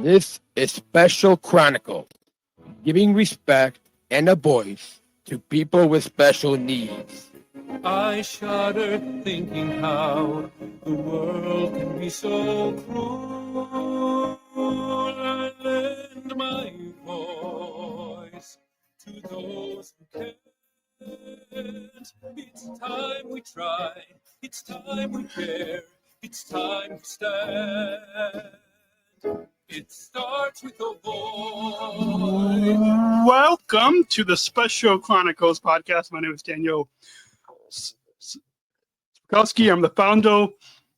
This is Special Chronicles, giving respect and a voice to people with special needs. I shudder thinking how the world can be so cruel. I lend my voice to those who can't. It's time we try, it's time we care, it's time we stand. It starts with a voice. Welcome to the Special Chronicles Podcast. My name is Daniel Smrokowski. I'm the founder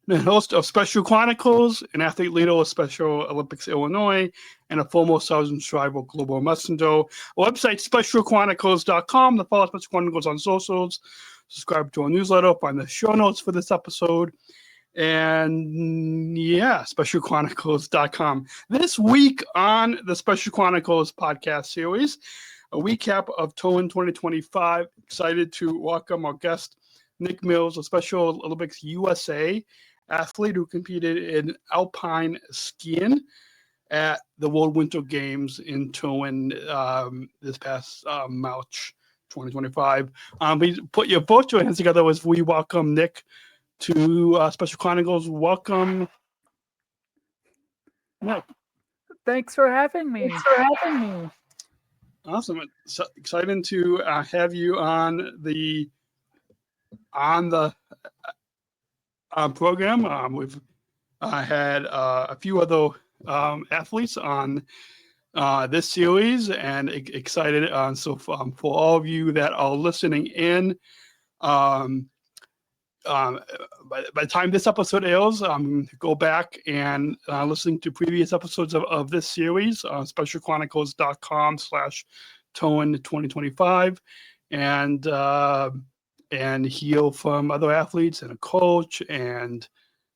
and host of Special Chronicles, an athlete leader of Special Olympics Illinois, and a former Sergeant Shriver Global Messenger. Our website, specialchronicles.com. Follow Special Chronicles on socials. Subscribe to our newsletter. Find the show notes for this episode. And yeah, specialchronicles.com. This week on the Special Chronicles Podcast Series, a recap of Turin 2025. Excited to welcome our guest, Nick Mills, a Special Olympics USA athlete who competed in Alpine skiing at the World Winter Games in Turin this past March 2025. Please put your both your hands together as we welcome Nick to Special Chronicles. Welcome. No. Thanks for having me. Awesome. It's exciting to have you on the program. We've had a few other athletes on this series, and excited. So for all of you that are listening in, by the time this episode airs, go back and listen to previous episodes of this series on specialchronicles.com/Turin2025 and hear from other athletes and a coach and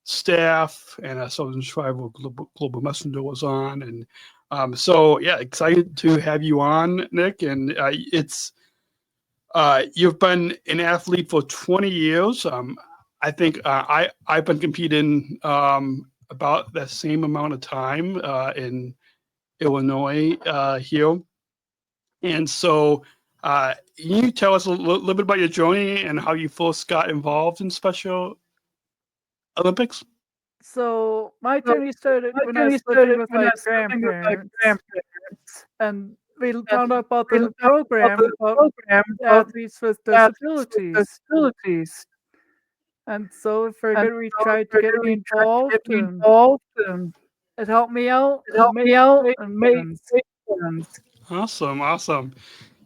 staff, and a Sergeant Shriver Global Messenger was on. And so, yeah, excited to have you on, Nick. And you've been an athlete for 20 years. I think I've been competing about the same amount of time in Illinois here. And so can you tell us a little bit about your journey and how you first got involved in Special Olympics? So my journey started when I was living with my grandparents. And we found out about the program about athletes with disabilities. And so we figured we tried to get me involved, and it helped me out. And made friends. Awesome.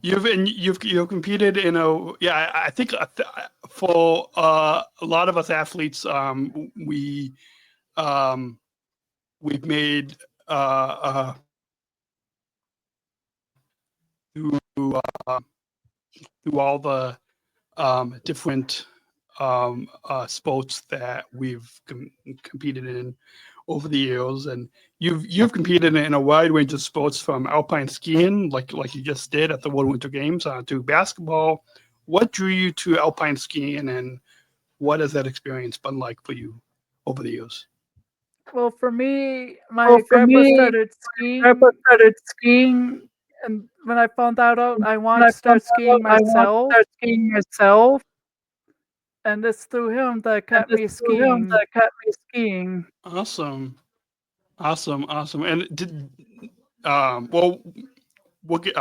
You've competed in I think for a lot of us athletes, we've made through all the different sports that we've competed in over the years, and you've competed in a wide range of sports, from alpine skiing, like you just did at the World Winter Games, to basketball. What drew you to alpine skiing, and what has that experience been like for you over the years? Well, for me, my grandpa started skiing, and when I found that out, I wanted to start skiing myself. And it's through him that kept me skiing. Awesome. And did we'll get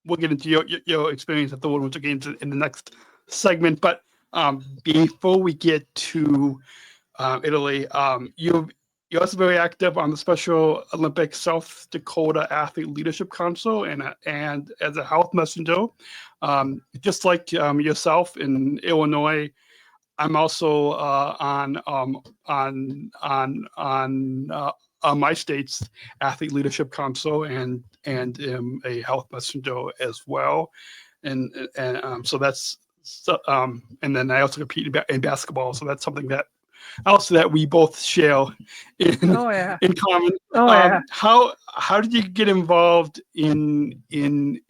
we'll get into your experience at the World Winter Games in the next segment. But before we get to Italy, you're also very active on the Special Olympics South Dakota Athlete Leadership Council and as a health messenger. Just like yourself in Illinois, I'm also on my state's Athlete Leadership Council and am a health messenger as well, and so that's and then I also compete in basketball, so that's something that we both share in common. How did you get involved in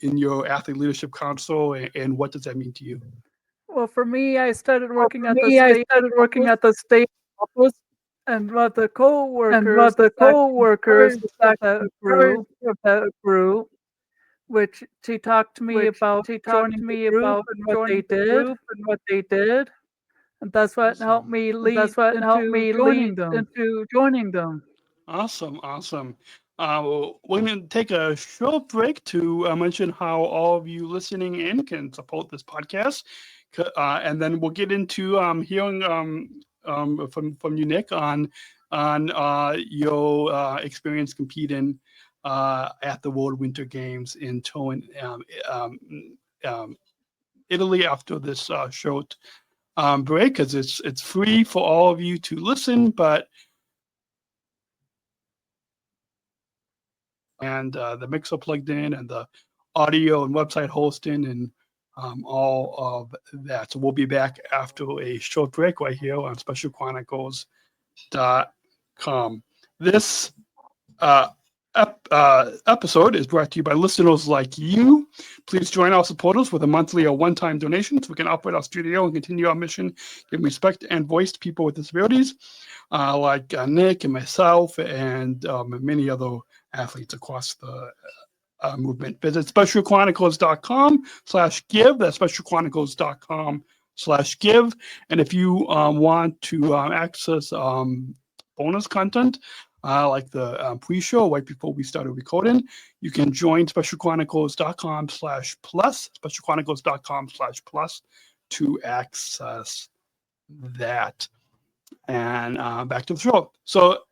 your Athlete Leadership Council, and what does that mean to you? Well, for me, I started working at the state office And what the co-workers of that group, which she talked to me about joining the group and what they did, and that's what helped me lead into joining them. Awesome. We're going to take a short break to mention how all of you listening in can support this podcast, and then we'll get into hearing from you, Nick, on your experience competing at the World Winter Games in Turin, Italy, after this short break, because it's free for all of you to listen, but the mixer plugged in and the audio and website hosting and all of that. So we'll be back after a short break right here on specialchronicles.com. This episode is brought to you by listeners like you. Please join our supporters with a monthly or one-time donation so we can operate our studio and continue our mission, giving respect and voice to people with disabilities, like Nick and myself and many other athletes across the movement. Visit specialchronicles.com/give. That's specialchronicles.com/give. And if you want to access bonus content, like the pre-show right before we started recording, you can join specialchronicles.com/plus, specialchronicles.com/plus to access that. And back to the show. So,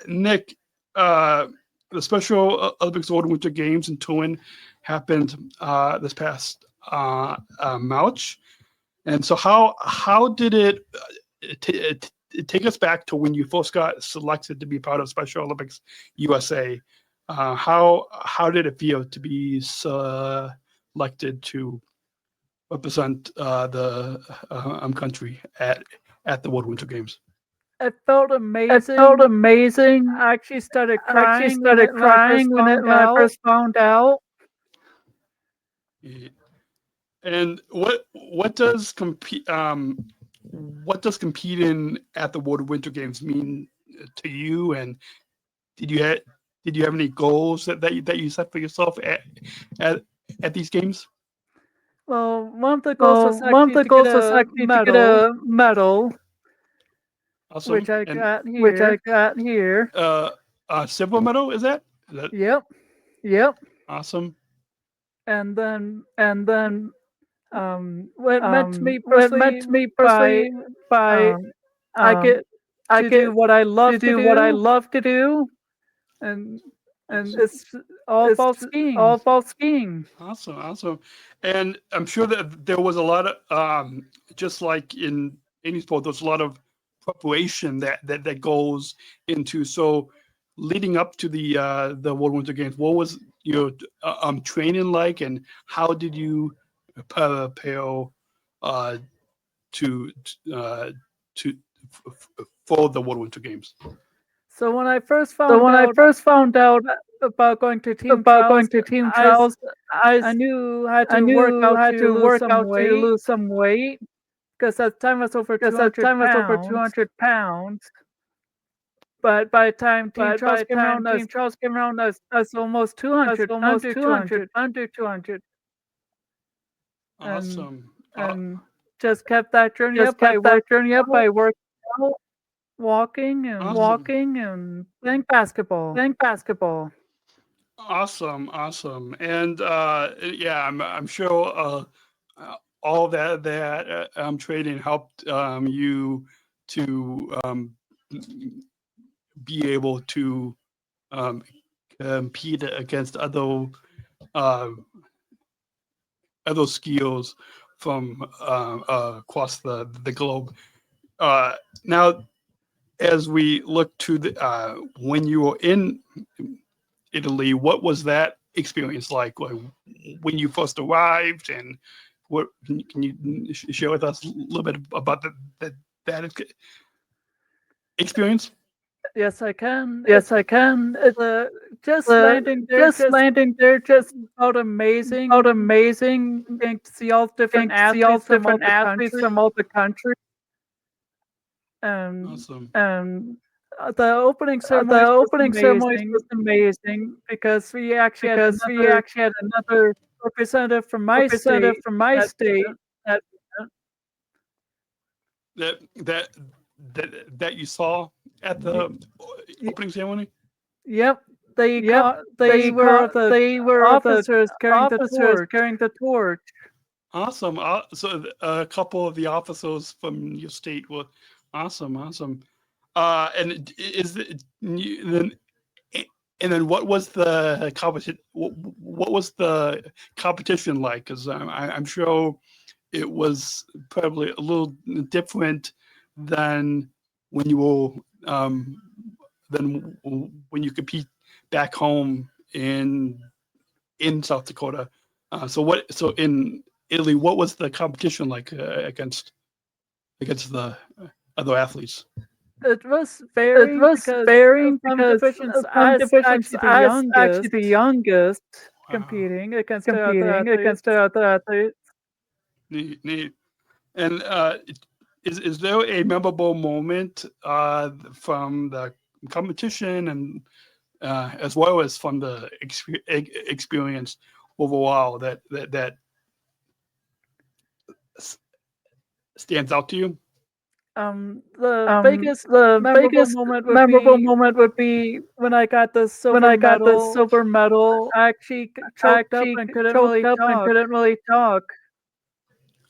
Nick, the Special Olympics World Winter Games in Turin happened this past March. And so how did it take us back to when you first got selected to be part of Special Olympics USA? How did it feel to be selected to represent the country at the World Winter Games? It felt amazing. I actually started crying when I first found out. And what does competing at the World Winter Games mean to you? And did you have any goals that you set for yourself at these games? Well, one of the goals was actually to get a medal. Awesome. Which I got here. Silver medal, is that? Yep. Awesome. And then what meant to me personally by I get to do what I love to do, and it's all about skiing. Awesome. And I'm sure that there was a lot of just like in any sport, there's a lot of preparation that goes into. So leading up to the World Winter Games, what was your training like, and how did you prepare for the World Winter Games? So when I first found out about going to team trials, I knew I had to work out to lose some weight. Because at the time I was over 200 pounds. But by the time team trials came around, I was almost 200, under 200. Awesome. And just kept that journey up by working out, walking and playing basketball. Awesome. And yeah, I'm sure all that training helped you to be able to compete against other skiers from across the globe. Now, as we look to the when you were in Italy, what was that experience like when you first arrived, and what can you share with us a little bit about that experience? Yes, I can. Just landing there just felt amazing. Getting to see all different athletes from all the country. Awesome. The opening ceremony was amazing because we actually had another representative from my state that that you saw at the opening ceremony. Yep, they were the officers carrying the torch. Awesome. So a couple of the officers from your state were awesome. And then what was the competition? What was the competition like? Because I'm sure it was probably a little different than when you were than when you compete back home in South Dakota. So in Italy, what was the competition like against the other athletes? It was varying because some divisions I actually the youngest competing against the other athletes. Neat. And is there a memorable moment from the competition and as well as from the experience overall that stands out to you? The biggest memorable moment would be when I got the silver medal. I actually choked up and couldn't really talk.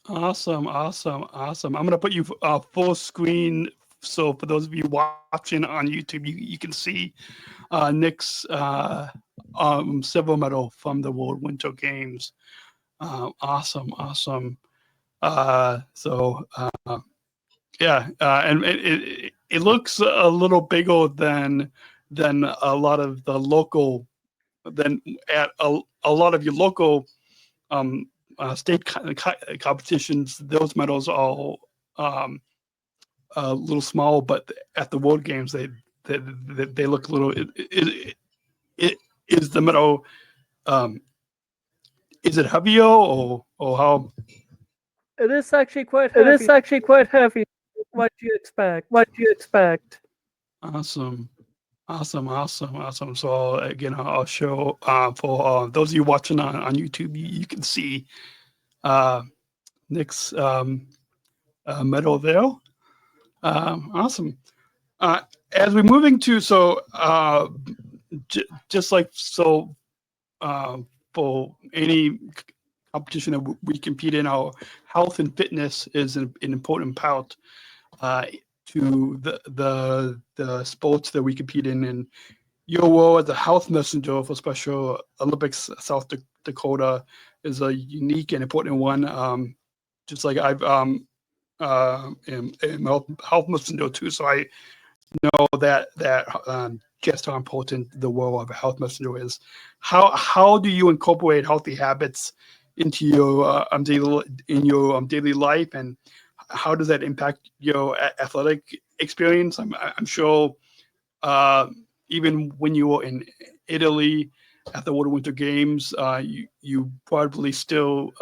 Awesome. I'm gonna put you full screen, so for those of you watching on YouTube, you can see Nick's silver medal from the World Winter Games. Awesome. And it looks a little bigger than a lot of the local at a lot of your local state competitions. Those medals are a little small, but at the World Games they look a little. Is the medal is it heavier or how? It is actually quite heavy. What do you expect? Awesome. So again, I'll show for those of you watching on YouTube, you can see Nick's medal there. Awesome. As we're moving to just like so for any competition that we compete in, our health and fitness is an important part to the sports that we compete in. And your role as a health messenger for Special Olympics South Dakota is a unique and important one. Just like I've am a health messenger too, so I know that just how important the role of a health messenger is. How do you incorporate healthy habits into your daily life, and how does that impact your athletic experience? I'm sure even when you were in Italy at the Winter Games, you probably still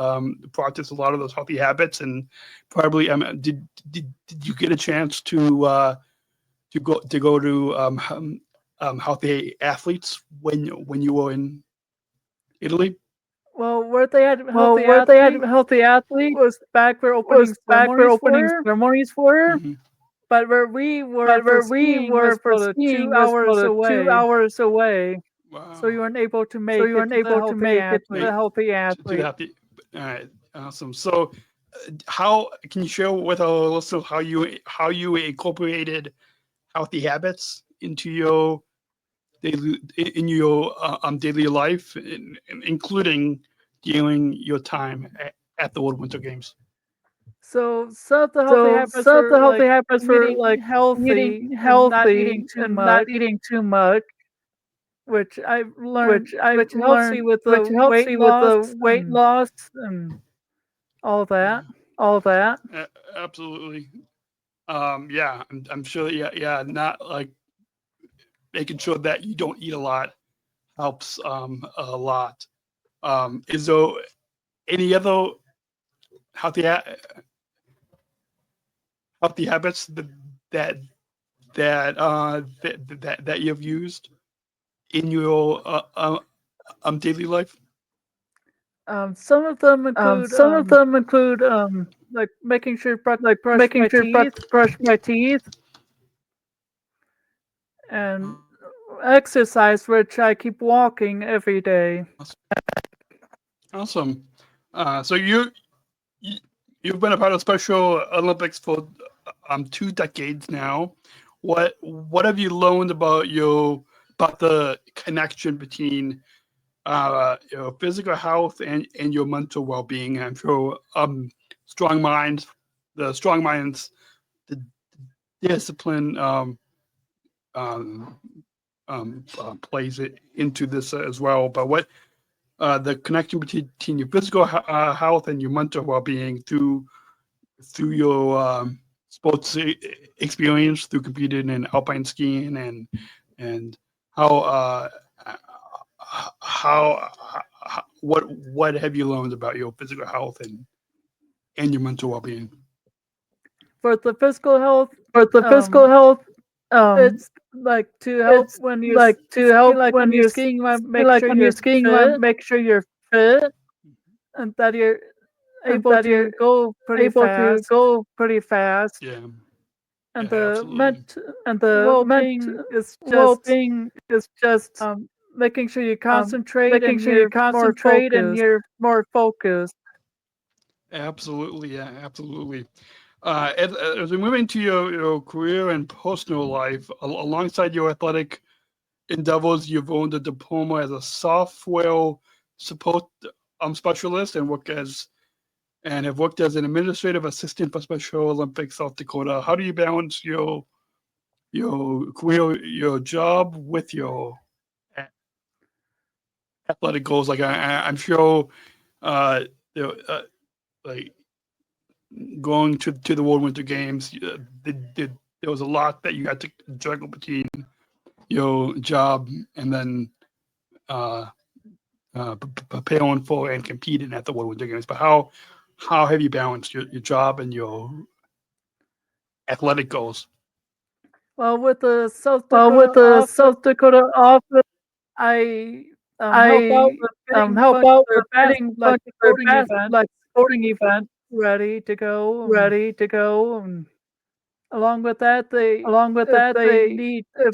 practice a lot of those healthy habits, and probably did you get a chance to go to healthy athletes when you were in Italy? Well, where they had healthy athletes was back where opening ceremonies were. Mhm. But where we were for skiing was 2 hours away. Wow. So you weren't able to make it the healthy athlete. All right, awesome. So, how can you share with our listeners how you incorporated healthy habits into your daily life, including during your time at the World Winter Games? So some of the healthy habits were like eating healthy and not eating too much, which I've learned, which helps me with the weight loss and all that. Absolutely. Yeah, I'm sure. Yeah. Not like making sure that you don't eat a lot helps a lot. Is there any other healthy habits that you've used in your daily life? Some of them include like making sure brush my teeth and exercise, which I keep walking every day. Awesome. So you've been a part of Special Olympics for 2 decades now. What have you learned about the connection between your physical health and your mental well-being? I'm sure the strong minds, the discipline plays it into this as well. But what the connection between your physical health and your mental well-being through your sports experience, through competing in alpine skiing, and how what have you learned about your physical health and your mental well-being? For the physical health, it's like to help when you're skiing. Make sure you're fit, and that you're able to go pretty fast. Yeah. And Yeah, the well-being is just making sure you concentrate and you're more focused. Absolutely, yeah, absolutely. As we move into your career and personal life, alongside your athletic endeavors, you've earned a diploma as a software support specialist and have worked as an administrative assistant for Special Olympics South Dakota. How do you balance your career, your job with your athletic goals? Like I'm sure, like going to the World Winter Games, there was a lot that you had to juggle between your job and then preparing for and competing at the World Winter Games. But how have you balanced your job and your athletic goals? Well, with the South Dakota office, I help out with getting like sporting event ready to go. And along with that, they need to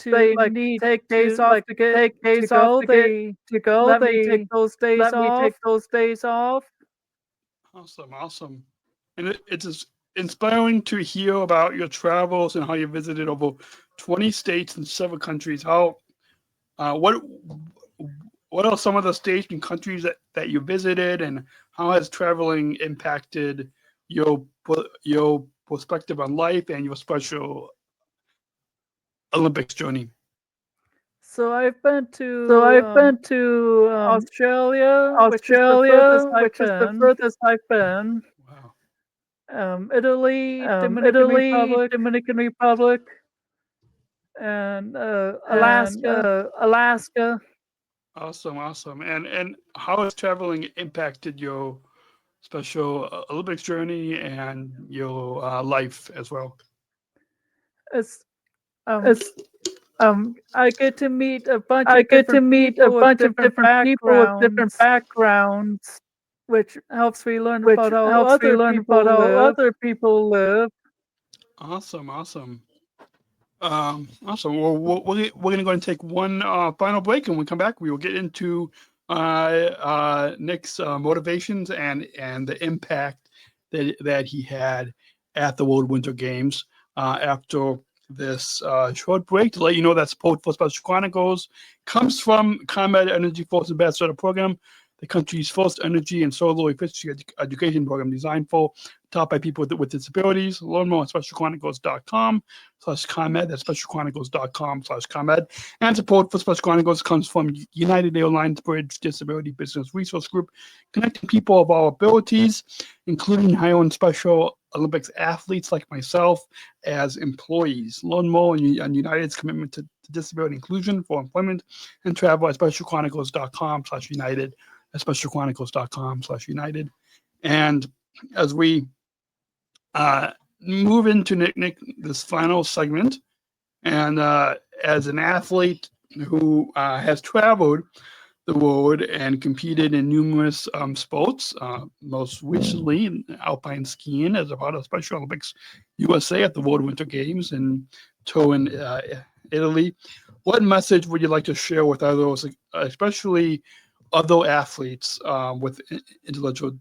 take days off to go. They take those days off. Awesome. And it's inspiring to hear about your travels and how you visited over 20 states and 7 countries. What are some of the states and countries that you visited, and how has traveling impacted your perspective on life and your Special Olympics journey? So I've been to Australia, which is the furthest I've been. Wow. Italy, Dominican Republic, and Alaska. Awesome. And how has traveling impacted your Special Olympics journey and your life as well? I get to meet a bunch of different people with different backgrounds, which helps me learn about how other people live. Awesome. Well, we're going to go and take one final break, and when we come back, we will get into Nick's motivations and the impact that he had at the World Winter Games. After this short break, to let you know that support for Special Chronicles comes from ComEd Energy Force Ambassador Program, the country's first energy and solar efficiency education program designed for, taught by people with disabilities. Learn more at specialchronicles.com/ComEd. That's specialchronicles.com/ComEd. And support for Special Chronicles comes from United Airlines Bridge Disability Business Resource Group, connecting people of all abilities, including hiring Special Olympics athletes like myself as employees. Learn more on United's commitment to disability inclusion for employment and travel at specialchronicles.com/United. At specialchronicles.com/United. And as we move into Nick this final segment, and as an athlete who has traveled the world and competed in numerous sports, most recently in alpine skiing as a part of Special Olympics USA at the World Winter Games in Turin, Italy. What message would you like to share with others, especially other athletes with intellectual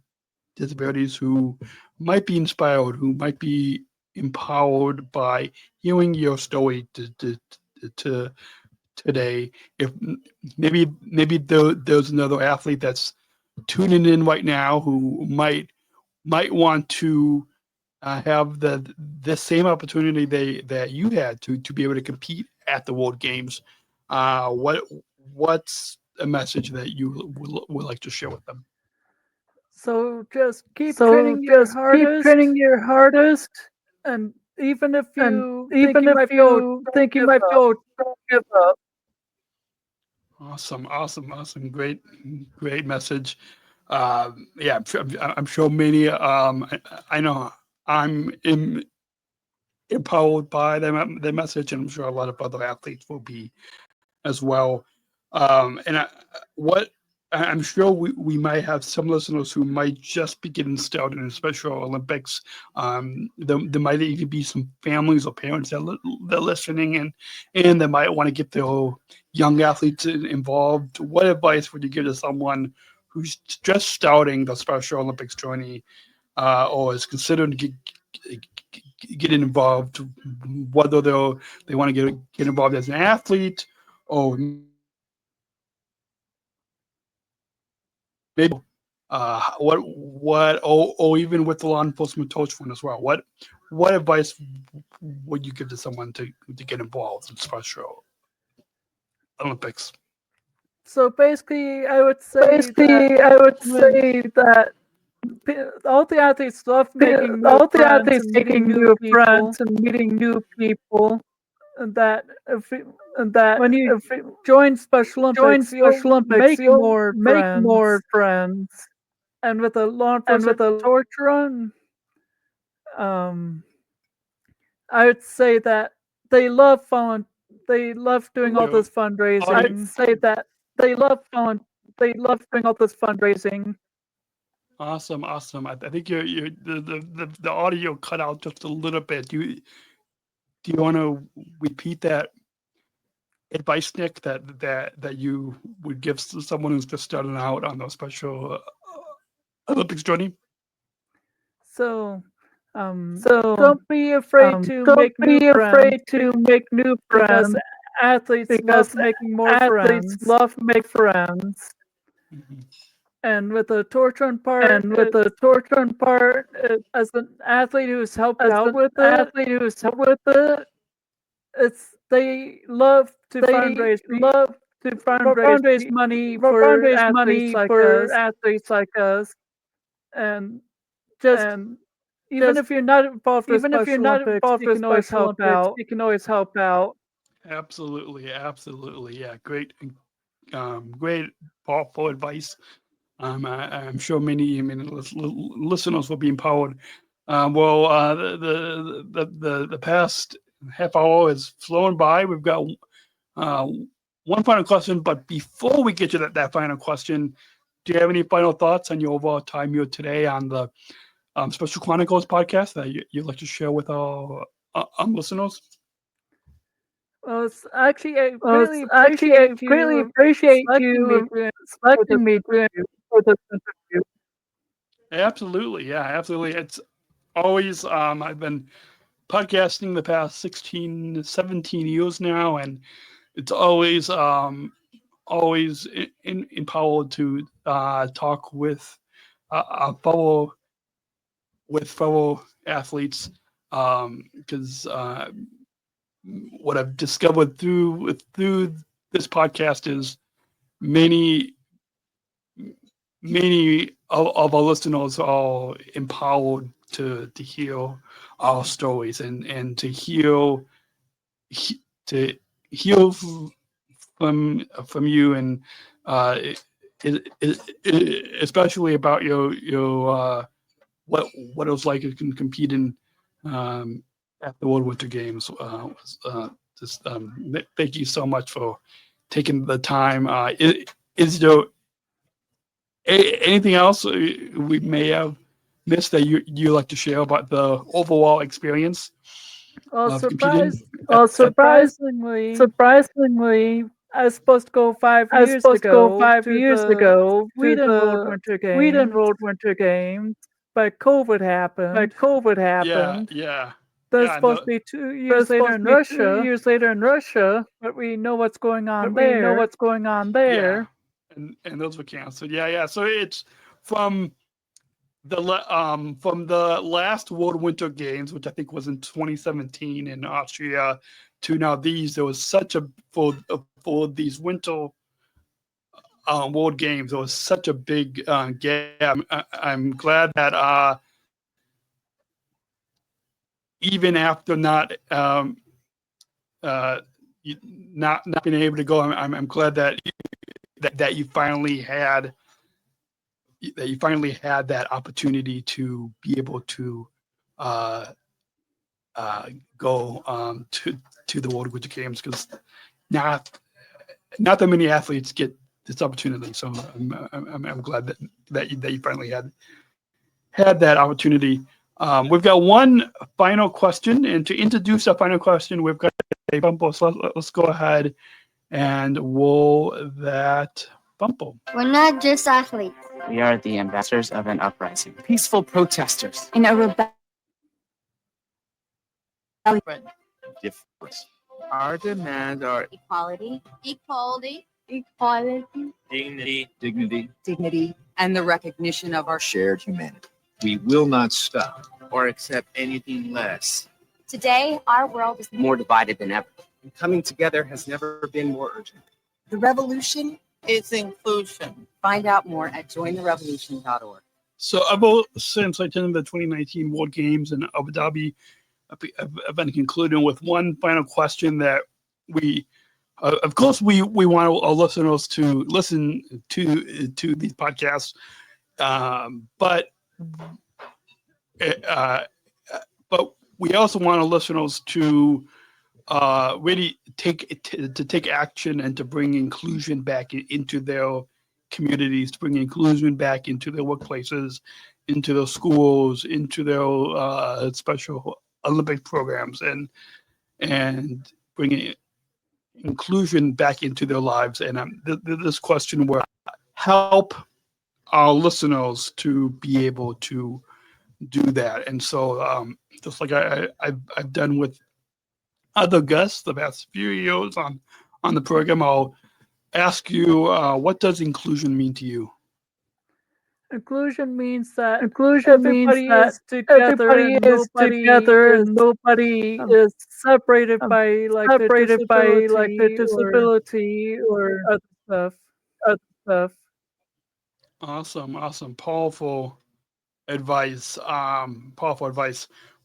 disabilities who might be inspired, who might be empowered by hearing your story to today? If there's another athlete that's tuning in right now who might want to have the same opportunity that you had to be able to compete at the World Games, what's a message that you would like to share with them? So just keep training your hardest, and even if you think you might fail, don't give up. Don't give up. Awesome. Great message. Yeah, I'm sure many. I know I'm empowered by the message, and I'm sure a lot of other athletes will be as well. And I'm sure we might have some listeners who might just be getting started in the Special Olympics. There might even be some families or parents that are listening, and they might want to get their young athletes involved. What advice would you give to someone who's just starting the Special Olympics journey, or is considering getting involved, whether they want to get involved as an athlete or maybe or even with the law enforcement touch one as well? What advice would you give to someone to get involved in Special Olympics? So basically, I would say that all the athletes love making new friends and meeting new people, and that when you join Special Olympics, you'll make more friends. And with the law enforcement torture run, I would say that they love doing all this fundraising. I'd say that they love doing all this fundraising. Awesome. I think the audio cut out just a little bit. Do you want to repeat that advice, Nick, that you would give to someone who's just starting out on the Special Olympics journey? So don't be afraid to make new friends, because athletes love making more friends. Mm-hmm. And with the torture run part, as an athlete who's helped out with it, they love to fundraise money for athletes like us, and even if you're not involved with Special Olympics, you can always help out. Absolutely. Yeah, great thoughtful advice. I'm sure many listeners will be empowered. The past half hour has flown by. We've got one final question, but before we get to that final question, do you have any final thoughts on your overall time here today on the Special Chronicles podcast that you'd like to share with our listeners? Well, it's actually I greatly appreciate you selecting me for this interview. Absolutely. It's always I've been podcasting the past 16, 17 years now, and it's always empowered to talk with fellow athletes, because what I've discovered through this podcast is many of our listeners are empowered to hear our stories and to hear from you, and especially about your what it was like to compete in at the World Winter Games. Thank you so much for taking the time. Is there anything else we may have missed that you like to share about the overall experience of competing? Surprisingly, I was supposed to go 5 years ago to the Sweden World Winter Games, but COVID happened. Yeah. There's supposed to be 2 years later in Russia, but we know what's going on there. Yeah, and those were canceled. Yeah. So it's from the last World Winter Games, which I think was in 2017 in Austria, to now these. There was such a for these winter World Games. There was such a big gap. I'm glad that even after not being able to go, I'm glad that you finally had that opportunity to be able to go to the World Winter Games, because not that many athletes get this opportunity. So I'm glad that you finally had that opportunity. We've got one final question, and to introduce our final question, we've got a Bumble. So let's go ahead and roll that Bumble. We're not just athletes. We are the ambassadors of an uprising, peaceful protesters In a rebellion. difference. Our demands are Equality. dignity, and the recognition of our shared humanity. We will not stop. or accept anything less. Today, our world is More divided than ever. And coming together has never been more urgent. The revolution is inclusion. Find out more at jointherevolution.org. So ever since I attended the 2019 World Games in Abu Dhabi, I've been concluding with one final question that we, of course, we want our listeners to listen to these podcasts, but we also want our listeners to really take action and to bring inclusion back into their communities, to bring inclusion back into their workplaces, into their schools, into their Special Olympic programs, and bringing inclusion back into their lives. And this question will help our listeners to be able to do that. And so just like I've done with other guests the past few years on the program, I'll ask you, what does inclusion mean to you? Inclusion means that everybody is together and nobody is separated by the disability or other stuff. Awesome. Powerful advice.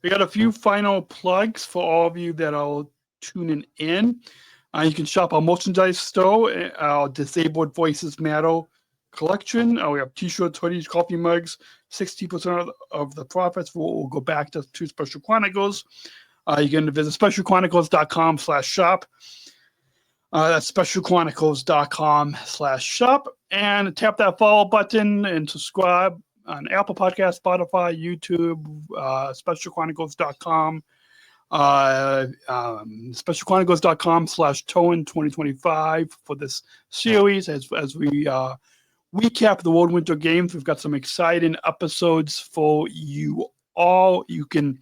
We got a few final plugs for all of you that are tuning in. You can shop our merchandise store, our Disabled Voices Matter collection. We have t-shirts, hoodies, coffee mugs. 60% of the profits will go back to Special Chronicles. You can visit specialchronicles.com/shop. That's specialchronicles.com/shop, and tap that follow button and subscribe on Apple Podcasts, Spotify, YouTube, specialchronicles.com, specialchronicles.com/Turin2025 for this series. As we recap the World Winter Games, we've got some exciting episodes for you all. You can,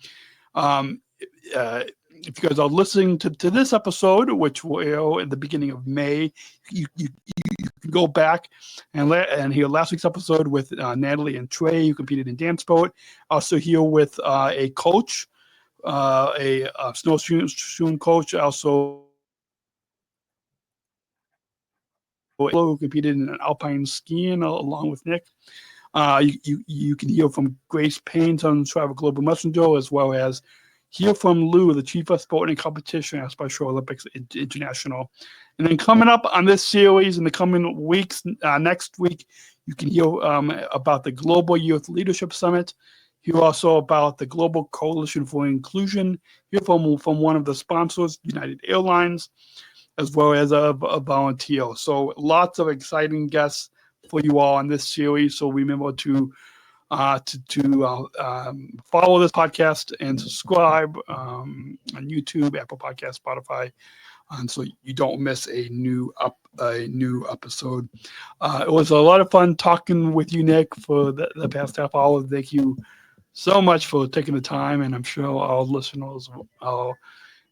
if you guys are listening to this episode, which will air at the beginning of May, you can go back and hear last week's episode with Natalie and Trey, who competed in dance boat. Also here with a coach, a snowshoeing coach, also who competed in Alpine skiing along with Nick. You can hear from Grace Payne on Travel Global Messenger, as well as hear from Lou, the chief of sport and competition at Special Olympics International. And then coming up on this series in the coming weeks, next week, you can hear about the Global Youth Leadership Summit Hear also about the Global Coalition for Inclusion. Hear from one of the sponsors, United Airlines, as well as a volunteer. So lots of exciting guests for you all on this series. So remember to follow this podcast and subscribe on YouTube, Apple Podcasts, Spotify, and so you don't miss a new episode. It was a lot of fun talking with you, Nick, for the past half hour. Thank you so much for taking the time, and I'm sure our listeners are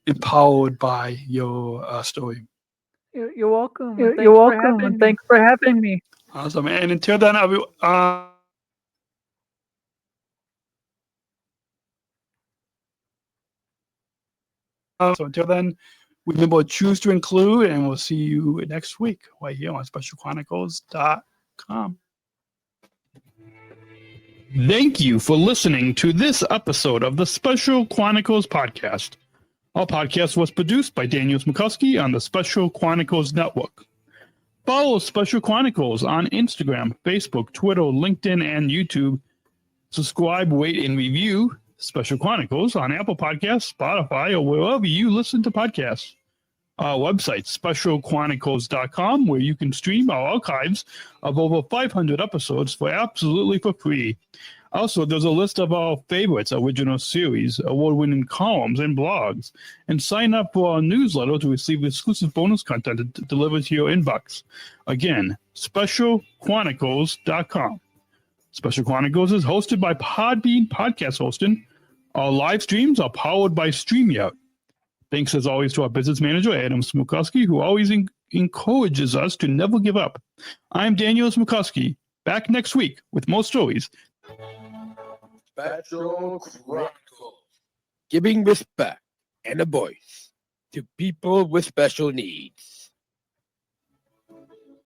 empowered by your story. You're welcome. You're welcome, and thanks for having me. Awesome. And until then, remember, choose to include, and we'll see you next week right here on SpecialChronicles.com. Thank you for listening to this episode of the Special Chronicles podcast. Our podcast was produced by Daniel Smrokowski on the Special Chronicles Network. Follow Special Chronicles on Instagram, Facebook, Twitter, LinkedIn, and YouTube. Subscribe, rate, and review Special Chronicles on Apple Podcasts, Spotify, or wherever you listen to podcasts. Our website, specialchronicles.com, where you can stream our archives of over 500 episodes for free. Also, there's a list of our favorites, original series, award-winning columns, and blogs. And sign up for our newsletter to receive exclusive bonus content delivered to your inbox. Again, specialchronicles.com. Special Chronicles is hosted by Podbean Podcast Hosting. Our live streams are powered by StreamYard. Thanks, as always, to our business manager, Adam Smrokowski, who always encourages us to never give up. I'm Daniel Smrokowski, back next week with more stories. Special Chronicles, giving respect and a voice to people with special needs.